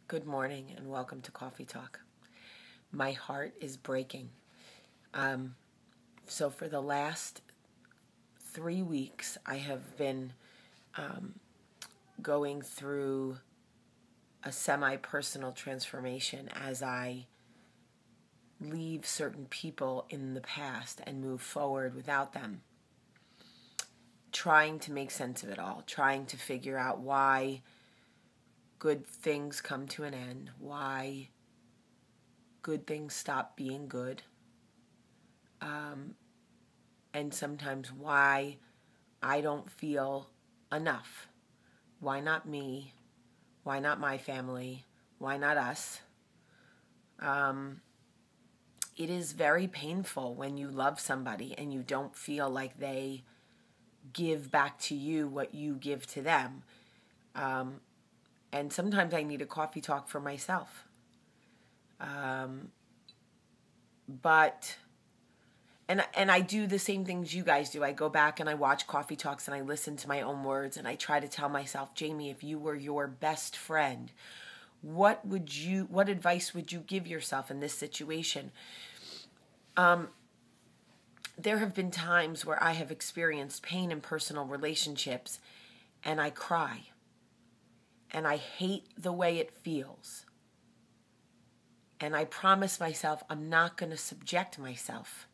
Good morning and welcome to Coffee Talk. My heart is breaking. So for the last 3 weeks, I have been going through a semi-personal transformation as I leave certain people in the past and move forward without them. Trying to make sense of it all, trying to figure out why good things come to an end, why good things stop being good, and sometimes why I don't feel enough. Why not me? Why not my family? Why not us? It is very painful when you love somebody and you don't feel like they give back to you what you give to them. And sometimes I need a coffee talk for myself. And I do the same things you guys do. I go back and I watch coffee talks and I listen to my own words and I try to tell myself, Jaime, if you were your best friend, what advice would you give yourself in this situation? There have been times where I have experienced pain in personal relationships and I cry. And I hate the way it feels. And I promise myself I'm not going to subject myself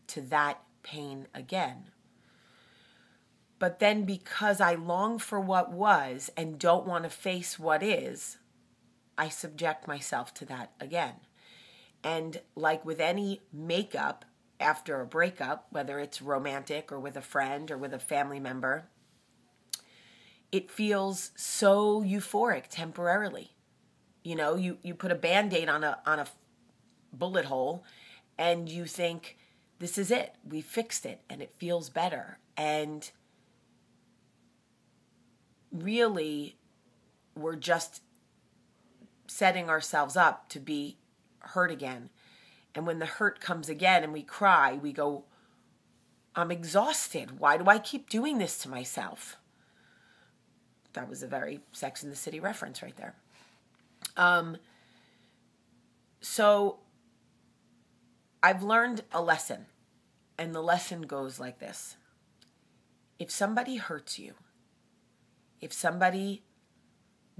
to that pain again. But then because I long for what was and don't want to face what is, I subject myself to that again. And like with any makeup after a breakup, whether it's romantic or with a friend or with a family member, it feels so euphoric temporarily. You know, you put a Band-Aid on a bullet hole and you think, this is it. We fixed it and it feels better. And really, we're just setting ourselves up to be hurt again. And when the hurt comes again and we cry, we go, I'm exhausted. Why do I keep doing this to myself? That was a very Sex and the City reference right there. So I've learned a lesson, and the lesson goes like this. If somebody hurts you, if somebody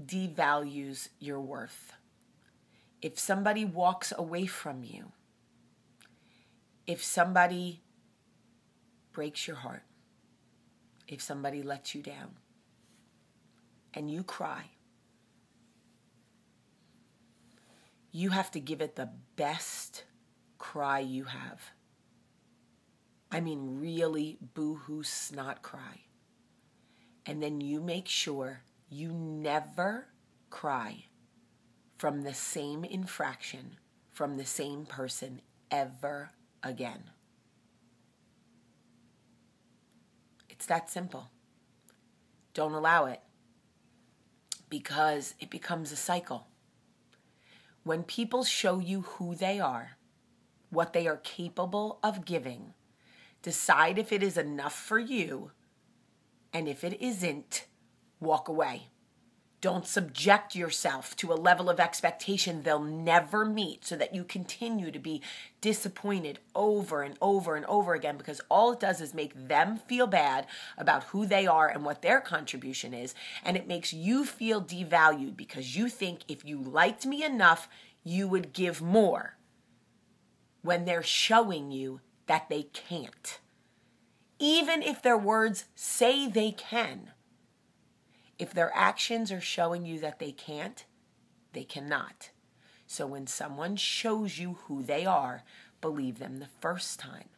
devalues your worth, if somebody walks away from you, if somebody breaks your heart, if somebody lets you down, and you cry, you have to give it the best cry you have. I mean, really boo-hoo snot cry. And then you make sure you never cry from the same infraction, from the same person ever again. It's that simple. Don't allow it, because it becomes a cycle. When people show you who they are, what they are capable of giving, decide if it is enough for you, and if it isn't, walk away. Don't subject yourself to a level of expectation they'll never meet so that you continue to be disappointed over and over and over again, because all it does is make them feel bad about who they are and what their contribution is, and it makes you feel devalued because you think if you liked me enough, you would give more, when they're showing you that they can't. Even if their words say they can, if their actions are showing you that they can't, they cannot. So when someone shows you who they are, believe them the first time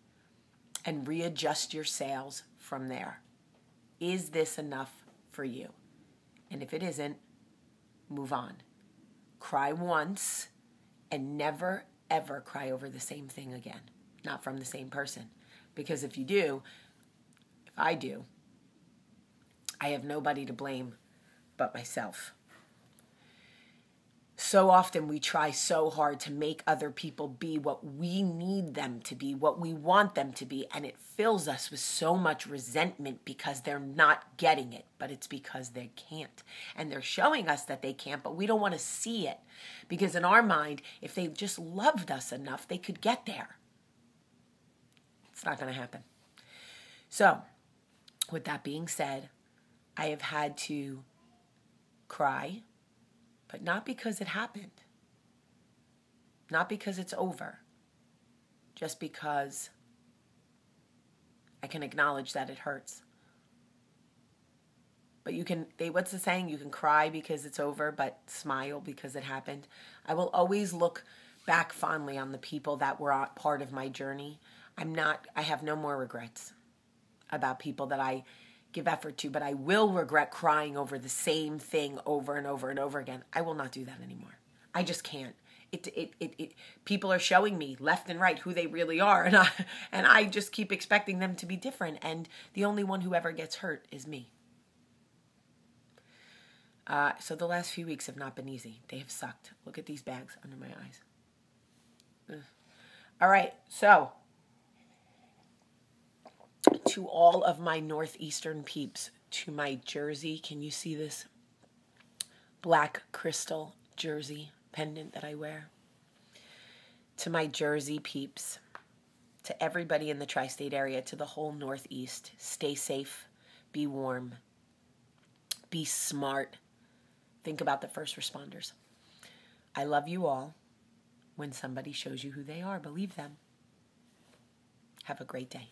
and readjust your sails from there. Is this enough for you? And if it isn't, move on. Cry once and never, ever cry over the same thing again. Not from the same person. Because if you do, if I do, I have nobody to blame but myself. So often we try so hard to make other people be what we need them to be, what we want them to be, and it fills us with so much resentment because they're not getting it, but it's because they can't. And they're showing us that they can't, but we don't want to see it because in our mind, if they just loved us enough, they could get there. It's not going to happen. So, with that being said, I have had to cry, but not because it happened. Not because it's over. Just because I can acknowledge that it hurts. But what's the saying? You can cry because it's over, but smile because it happened. I will always look back fondly on the people that were part of my journey. I have no more regrets about people that I give effort to, but I will regret crying over the same thing over and over and over again. I will not do that anymore. I just can't. People are showing me left and right who they really are, and I just keep expecting them to be different, and the only one who ever gets hurt is me. So the last few weeks have not been easy. They have sucked. Look at these bags under my eyes. Ugh. All right, so to all of my Northeastern peeps, to my jersey, can you see this black crystal jersey pendant that I wear? To my Jersey peeps, to everybody in the tri-state area, to the whole Northeast, stay safe, be warm, be smart, think about the first responders. I love you all. When somebody shows you who they are, believe them. Have a great day.